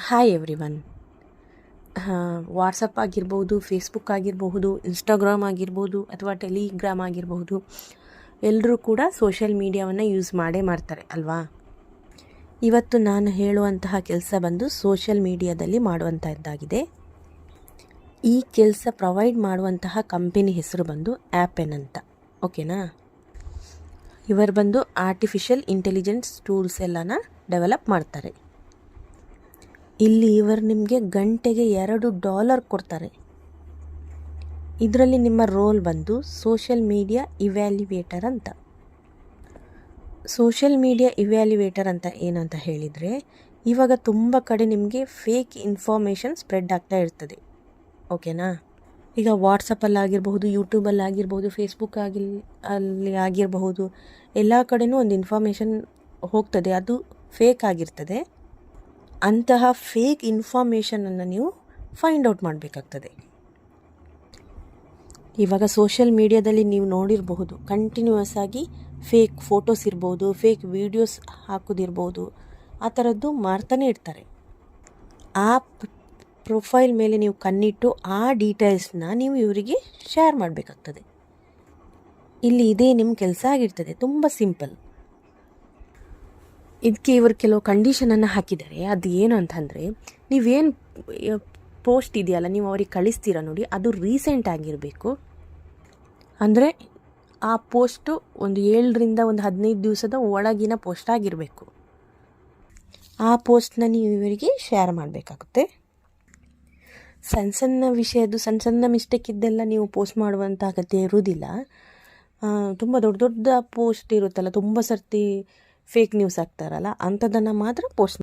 Hi everyone. WhatsApp ಆಗಿರ್ಬೋದು, Facebook ಆಗಿರಬಹುದು, Instagram ಆಗಿರ್ಬೋದು ಅಥವಾ ಟೆಲಿಗ್ರಾಮ್ ಆಗಿರಬಹುದು, ಎಲ್ಲರೂ ಕೂಡ ಸೋಷಿಯಲ್ ಮೀಡಿಯಾವನ್ನು ಯೂಸ್ ಮಾಡೇ ಮಾಡ್ತಾರೆ ಅಲ್ವಾ. ಇವತ್ತು ನಾನು ಹೇಳುವಂತಹ ಕೆಲಸ ಬಂದು ಸೋಷಿಯಲ್ ಮೀಡಿಯಾದಲ್ಲಿ ಮಾಡುವಂಥದ್ದಾಗಿದೆ. ಈ ಕೆಲಸ ಪ್ರೊವೈಡ್ ಮಾಡುವಂತಹ ಕಂಪನಿ ಹೆಸರು ಬಂದು ಆ್ಯಪೆನ್ ಅಂತ. ಓಕೆನಾ. ಇವರು ಬಂದು ಆರ್ಟಿಫಿಷಿಯಲ್ ಇಂಟೆಲಿಜೆನ್ಸ್ ಟೂಲ್ಸ್ ಎಲ್ಲನ ಡೆವಲಪ್ ಮಾಡ್ತಾರೆ. ಇಲ್ಲಿ ಇವರು ನಿಮಗೆ ಗಂಟೆಗೆ $2 ಕೊಡ್ತಾರೆ. ಇದರಲ್ಲಿ ನಿಮ್ಮ ರೋಲ್ ಬಂದು ಸೋಷಿಯಲ್ ಮೀಡಿಯಾ ಇವ್ಯಾಲ್ಯುವೇಟರ್ ಅಂತ. ಸೋಷಿಯಲ್ ಮೀಡಿಯಾ ಇವ್ಯಾಲ್ಯುವೇಟರ್ ಅಂತ ಏನಂತ ಹೇಳಿದರೆ, ಇವಾಗ ತುಂಬ ಕಡೆ ನಿಮಗೆ ಫೇಕ್ ಇನ್ಫಾರ್ಮೇಷನ್ ಸ್ಪ್ರೆಡ್ ಆಗ್ತಾ ಇರ್ತದೆ. ಓಕೆನಾ. ಈಗ ವಾಟ್ಸಪ್ಪಲ್ಲಾಗಿರ್ಬಹುದು, ಯೂಟ್ಯೂಬಲ್ಲಾಗಿರ್ಬೋದು, ಫೇಸ್ಬುಕ್ ಅಲ್ಲಿ ಆಗಿರಬಹುದು, ಎಲ್ಲ ಕಡೆನೂ ಒಂದು ಇನ್ಫಾರ್ಮೇಷನ್ ಹೋಗ್ತದೆ, ಅದು ಫೇಕ್ ಆಗಿರ್ತದೆ. ಅಂತಹ ಫೇಕ್ ಇನ್ಫಾರ್ಮೇಷನನ್ನು ನೀವು ಫೈಂಡ್ ಔಟ್ ಮಾಡಬೇಕಾಗ್ತದೆ. ಇವಾಗ ಸೋಷಿಯಲ್ ಮೀಡಿಯಾದಲ್ಲಿ ನೀವು ನೋಡಿರಬಹುದು, ಕಂಟಿನ್ಯೂಯಸ್ ಆಗಿ ಫೇಕ್ ಫೋಟೋಸ್ ಇರ್ಬೋದು, ಫೇಕ್ ವೀಡಿಯೋಸ್ ಹಾಕೋದಿರ್ಬೋದು, ಆ ಥರದ್ದು ಮಾಡ್ತಾನೆ ಇರ್ತಾರೆ. ಆ ಪ್ರೊಫೈಲ್ ಮೇಲೆ ನೀವು ಕಣ್ಣಿಟ್ಟು ಆ ಡೀಟೇಲ್ಸ್ನ ನೀವು ಇವರಿಗೆ ಶೇರ್ ಮಾಡಬೇಕಾಗ್ತದೆ. ಇಲ್ಲಿ ಇದೇ ನಿಮ್ಮ ಕೆಲಸ ಆಗಿರ್ತದೆ. ತುಂಬ ಸಿಂಪಲ್. ಇದಕ್ಕೆ ಇವರು ಕೆಲವು ಕಂಡೀಷನನ್ನು ಹಾಕಿದ್ದಾರೆ. ಅದು ಏನು ಅಂತಂದರೆ, ನೀವೇನು ಪೋಸ್ಟ್ ಇದೆಯಲ್ಲ, ನೀವು ಅವ್ರಿಗೆ ಕಳಿಸ್ತೀರ ನೋಡಿ, ಅದು ರೀಸೆಂಟ್ ಆಗಿರಬೇಕು. ಅಂದರೆ ಆ ಪೋಸ್ಟು ಒಂದು 7ರಿಂದ 15 ದಿವಸದ ಒಳಗಿನ ಪೋಸ್ಟ್ ಆಗಿರಬೇಕು. ಆ ಪೋಸ್ಟ್ನ ನೀವು ಇವರಿಗೆ ಶೇರ್ ಮಾಡಬೇಕಾಗುತ್ತೆ. ಸಣ್ಣ ಸಣ್ಣ ವಿಷಯದ್ದು ಸಣ್ಣ ಮಿಸ್ಟೇಕ್ ಇದ್ದೆಲ್ಲ ನೀವು ಪೋಸ್ಟ್ ಮಾಡುವಂಥ ಅಗತ್ಯ ಇರುವುದಿಲ್ಲ. ತುಂಬ ದೊಡ್ಡ ದೊಡ್ಡ ಪೋಸ್ಟ್ ಇರುತ್ತಲ್ಲ, ತುಂಬ ಸರ್ತಿ ಫೇಕ್ ನ್ಯೂಸ್ ಆಗ್ತಾರಲ್ಲ, ಅಂಥದ್ದನ್ನು ಮಾತ್ರ ಪೋಸ್ಟ್.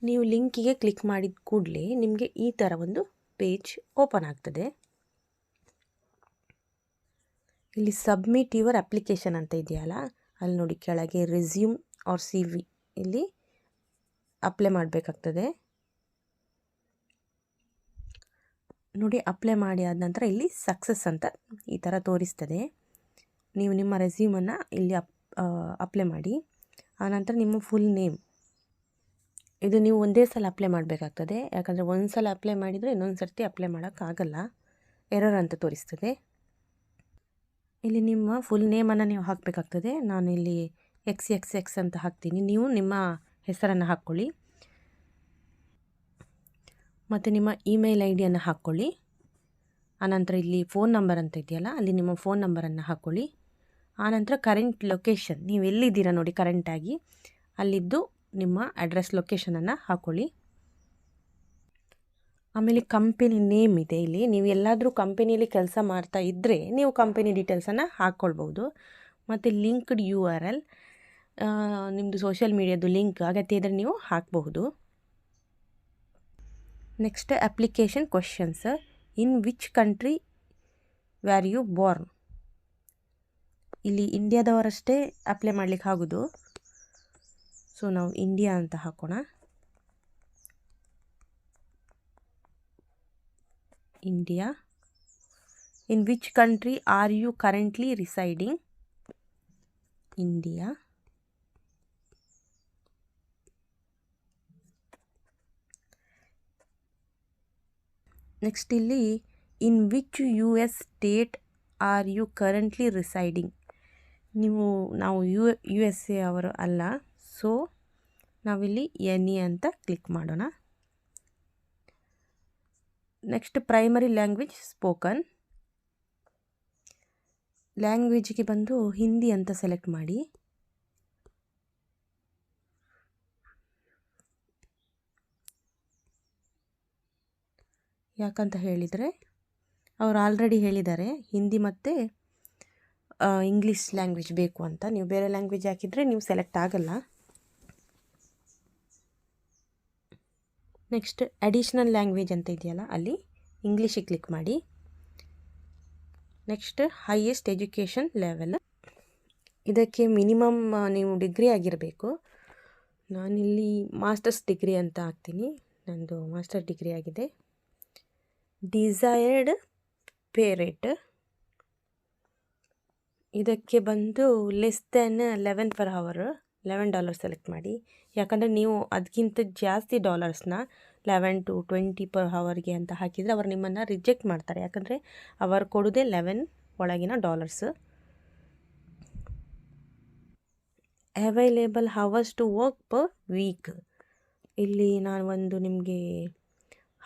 ನೀವು ಲಿಂಕಿಗೆ ಕ್ಲಿಕ್ ಮಾಡಿದ ಕೂಡಲೇ ನಿಮಗೆ ಈ ಥರ ಒಂದು ಪೇಜ್ ಓಪನ್ ಆಗ್ತದೆ. ಇಲ್ಲಿ ಸಬ್ಮಿಟ್ ಯುವರ್ ಅಪ್ಲಿಕೇಶನ್ ಅಂತ ಇದೆಯಲ್ಲ, ಅಲ್ಲಿ ನೋಡಿ ಕೆಳಗೆ ರೆಸ್ಯೂಮ್ ಆರ್ CV ಇಲ್ಲಿ ಅಪ್ಲೈ ಮಾಡಬೇಕಾಗ್ತದೆ. ನೋಡಿ, ಅಪ್ಲೈ ಮಾಡಿ ಆದ ನಂತರ ಇಲ್ಲಿ ಸಕ್ಸಸ್ ಅಂತ ಈ ಥರ ತೋರಿಸ್ತದೆ. ನೀವು ನಿಮ್ಮ ರೆಸ್ಯೂಮನ್ನು ಇಲ್ಲಿ ಅಪ್ಲೈ ಮಾಡಿ. ಆನಂತರ ನಿಮ್ಮ ಫುಲ್ ನೇಮ್, ಇದು ನೀವು ಒಂದೇ ಸಲ ಅಪ್ಲೈ ಮಾಡಬೇಕಾಗ್ತದೆ. ಯಾಕಂದರೆ ಒಂದು ಸಲ ಅಪ್ಲೈ ಮಾಡಿದರೆ ಇನ್ನೊಂದು ಸರ್ತಿ ಅಪ್ಲೈ ಮಾಡೋಕ್ಕಾಗಲ್ಲ, ಎರರ್ ಅಂತ ತೋರಿಸ್ತದೆ. ಇಲ್ಲಿ ನಿಮ್ಮ ಫುಲ್ ನೇಮನ್ನು ನೀವು ಹಾಕಬೇಕಾಗ್ತದೆ. ನಾನು ಇಲ್ಲಿ XXX ಅಂತ ಹಾಕ್ತೀನಿ. ನೀವು ನಿಮ್ಮ ಹೆಸರನ್ನು ಹಾಕ್ಕೊಳ್ಳಿ ಮತ್ತು ನಿಮ್ಮ ಇಮೇಲ್ ID ಹಾಕ್ಕೊಳ್ಳಿ. ಆನಂತರ ಇಲ್ಲಿ ಫೋನ್ ನಂಬರ್ ಅಂತ ಇದೆಯಲ್ಲ, ಅಲ್ಲಿ ನಿಮ್ಮ ಫೋನ್ ನಂಬರನ್ನು ಹಾಕ್ಕೊಳ್ಳಿ. ಆನಂತರ ಕರೆಂಟ್ ಲೊಕೇಶನ್, ನೀವು ಎಲ್ಲಿದ್ದೀರಾ ನೋಡಿ ಕರೆಂಟಾಗಿ, ಅಲ್ಲಿದ್ದು ನಿಮ್ಮ ಅಡ್ರೆಸ್ ಲೊಕೇಶನನ್ನು ಹಾಕ್ಕೊಳ್ಳಿ. ಆಮೇಲೆ ಕಂಪನಿ ನೇಮ್ ಇದೆ ಇಲ್ಲಿ. ನೀವು ಎಲ್ಲಾದರೂ ಕಂಪನಿಯಲ್ಲಿ ಕೆಲಸ ಮಾಡ್ತಾ ಇದ್ದರೆ ನೀವು ಕಂಪನಿ ಡೀಟೇಲ್ಸನ್ನು ಹಾಕ್ಕೊಳ್ಬೋದು. ಮತ್ತು ಲಿಂಕ್ಡ್ URL, ನಿಮ್ಮದು ಸೋಷಿಯಲ್ ಮೀಡಿಯಾದು ಲಿಂಕ್ ಅಗತ್ಯ ಇದ್ದರೆ ನೀವು ಹಾಕಬಹುದು. Next application questions. In which country were you born. ಇಲ್ಲಿ ಇಂಡಿಯಾದವರಷ್ಟೇ ಅಪ್ಲೈ ಮಾಡಲಿಕ್ಕೆ ಆಗೋದು. ಸೊ ನಾವು ಇಂಡಿಯಾ ಅಂತ ಹಾಕೋಣ. India. In which country are you currently residing. India. Next ಇಲ್ಲಿ in which US state are you currently residing. ನಾವು USA ಅವರು ಅಲ್ಲ, ಸೊ ನಾವಿಲ್ಲಿ NE ಅಂತ ಕ್ಲಿಕ್ ಮಾಡೋಣ. Next primary language spoken. ಲ್ಯಾಂಗ್ವೇಜ್ಗೆ ಬಂದು ಹಿಂದಿ ಅಂತ ಸೆಲೆಕ್ಟ್ ಮಾಡಿ. ಯಾಕಂತ ಹೇಳಿದರೆ ಅವರು ಆಲ್ರೆಡಿ ಹೇಳಿದ್ದಾರೆ ಹಿಂದಿ ಮತ್ತು ಇಂಗ್ಲೀಷ್ ಲ್ಯಾಂಗ್ವೇಜ್ ಬೇಕು ಅಂತ. ನೀವು ಬೇರೆ ಲ್ಯಾಂಗ್ವೇಜ್ ಹಾಕಿದರೆ ನೀವು ಸೆಲೆಕ್ಟ್ ಆಗಲ್ಲ. ನೆಕ್ಸ್ಟ್ ಅಡಿಷ್ನಲ್ ಲ್ಯಾಂಗ್ವೇಜ್ ಅಂತ ಇದೆಯಲ್ಲ, ಅಲ್ಲಿ ಇಂಗ್ಲೀಷಿಗೆ ಕ್ಲಿಕ್ ಮಾಡಿ. ನೆಕ್ಸ್ಟ್ ಹೈಯೆಸ್ಟ್ ಎಜುಕೇಷನ್ ಲೆವೆಲ್, ಇದಕ್ಕೆ ಮಿನಿಮಮ್ ನೀವು ಡಿಗ್ರಿ ಆಗಿರಬೇಕು. ನಾನಿಲ್ಲಿ ಮಾಸ್ಟರ್ಸ್ ಡಿಗ್ರಿ ಅಂತ ಹಾಕ್ತೀನಿ. ನಂದು ಮಾಸ್ಟರ್ ಡಿಗ್ರಿ ಆಗಿದೆ. ಡಿಸೈರ್ಡ್ ಪೇ ರೇಟ್, ಇದಕ್ಕೆ ಬಂದು less than 11 per hour. $11 select ಮಾಡಿ. ಯಾಕಂದರೆ ನೀವು ಅದಕ್ಕಿಂತ ಜಾಸ್ತಿ ಡಾಲರ್ಸ್ನ 11 to 20 per hourಗೆ ಅಂತ ಹಾಕಿದರೆ ಅವರು ನಿಮ್ಮನ್ನು ರಿಜೆಕ್ಟ್ ಮಾಡ್ತಾರೆ. ಯಾಕಂದರೆ ಅವರು ಕೊಡೋದೇ 11 ಒಳಗಿನ dollars. Available hours to work per week. ಇಲ್ಲಿ ನಾನು ಒಂದು ನಿಮಗೆ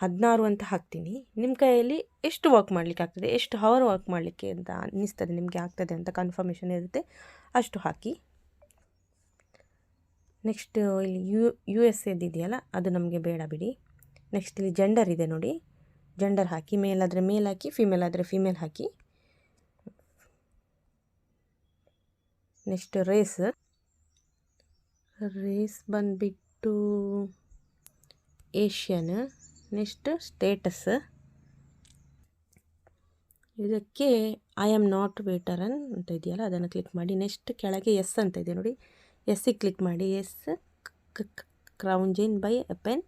16 ಅಂತ ಹಾಕ್ತೀನಿ. ನಿಮ್ಮ ಕೈಯಲ್ಲಿ ಎಷ್ಟು ವರ್ಕ್ ಮಾಡಲಿಕ್ಕೆ ಆಗ್ತದೆ, ಎಷ್ಟು ಹವರ್ ವರ್ಕ್ ಮಾಡಲಿಕ್ಕೆ ಅಂತ ಅನ್ನಿಸ್ತದೆ ನಿಮಗೆ ಆಗ್ತದೆ ಅಂತ ಕನ್ಫರ್ಮೇಷನ್ ಇರುತ್ತೆ, ಅಷ್ಟು ಹಾಕಿ. ನೆಕ್ಸ್ಟ್ ಇಲ್ಲಿ ಯು ಎಸ್ ಎದಿದೆಯಲ್ಲ ಅದು ನಮಗೆ ಬೇಡ ಬಿಡಿ. ನೆಕ್ಸ್ಟ್ ಇಲ್ಲಿ ಜೆಂಡರ್ ಇದೆ ನೋಡಿ, ಜೆಂಡರ್ ಹಾಕಿ. ಮೇಲ್ ಆದರೆ ಮೇಲ್ ಹಾಕಿ, ಫಿಮೇಲ್ ಆದರೆ ಫಿಮೇಲ್ ಹಾಕಿ. ನೆಕ್ಸ್ಟ್ ರೇಸ್ ಬಂದುಬಿಟ್ಟು ಏಷ್ಯನ್. ನೆಕ್ಸ್ಟ್ ಸ್ಟೇಟಸ್, ಇದಕ್ಕೆ ಐ ಆಮ್ ನಾಟ್ ವೇಟರನ್ ಅಂತ ಇದೆಯಲ್ಲ ಅದನ್ನು ಕ್ಲಿಕ್ ಮಾಡಿ. ನೆಕ್ಸ್ಟ್ ಕೆಳಗೆ ಎಸ್ ಅಂತ ಇದೆ ನೋಡಿ, ಎಸ್ಸಿಗೆ ಕ್ಲಿಕ್ ಮಾಡಿ. Yes CrowdGen by Appen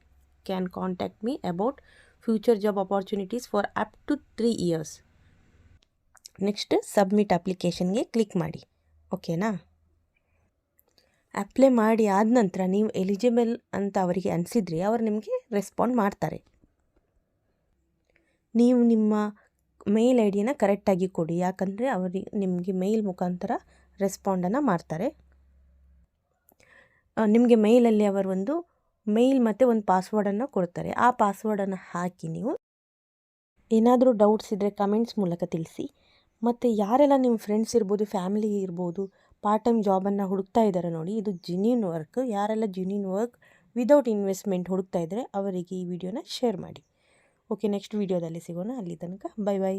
can contact me about future job opportunities for up to 3 years. Next submit ಅಪ್ಲಿಕೇಶನ್ಗೆ ಕ್ಲಿಕ್ ಮಾಡಿ. ಓಕೆನಾ? ಅಪ್ಲೈ ಮಾಡಿ ಆದ ನಂತರ ನೀವು ಎಲಿಜಿಬಲ್ ಅಂತ ಅವರಿಗೆ ಅನಿಸಿದರೆ ಅವರು ನಿಮಗೆ ರೆಸ್ಪಾಂಡ್ ಮಾಡ್ತಾರೆ. ನೀವು ನಿಮ್ಮ ಮೇಲ್ ಐ ಡಿಯನ್ನು ಕರೆಕ್ಟಾಗಿ ಕೊಡಿ, ಯಾಕಂದರೆ ಅವರಿಗೆ ನಿಮಗೆ ಮೇಲ್ ಮುಖಾಂತರ ರೆಸ್ಪಾಂಡನ್ನು ಮಾಡ್ತಾರೆ. ನಿಮಗೆ ಮೇಲಲ್ಲಿ ಅವರು ಒಂದು ಮೇಲ್ ಮತ್ತು ಒಂದು ಪಾಸ್ವರ್ಡನ್ನು ಕೊಡ್ತಾರೆ. ಆ ಪಾಸ್ವರ್ಡನ್ನು ಹಾಕಿ ನೀವು ಏನಾದರೂ ಡೌಟ್ಸ್ ಇದ್ದರೆ ಕಮೆಂಟ್ಸ್ ಮೂಲಕ ತಿಳಿಸಿ. ಮತ್ತು ಯಾರೆಲ್ಲ ನಿಮ್ಮ ಫ್ರೆಂಡ್ಸ್ ಇರ್ಬೋದು, ಫ್ಯಾಮಿಲಿ ಇರ್ಬೋದು, ಪಾರ್ಟ್ ಟೈಮ್ ಜಾಬನ್ನು ಹುಡುಕ್ತಾ ಇದ್ದಾರೆ ನೋಡಿ, ಇದು ಜೆನ್ಯೂನ್ ವರ್ಕ್. ಯಾರೆಲ್ಲ ಜೆನ್ಯೂನ್ ವರ್ಕ್ ವಿದೌಟ್ ಇನ್ವೆಸ್ಟ್ಮೆಂಟ್ ಹುಡುಕ್ತಾ ಇದ್ದರೆ ಅವರಿಗೆ ಈ ವಿಡಿಯೋನ ಶೇರ್ ಮಾಡಿ. ಓಕೆ, ನೆಕ್ಸ್ಟ್ ವಿಡಿಯೋದಲ್ಲಿ ಸಿಗೋಣ. ಅಲ್ಲಿ ತನಕ ಬೈ.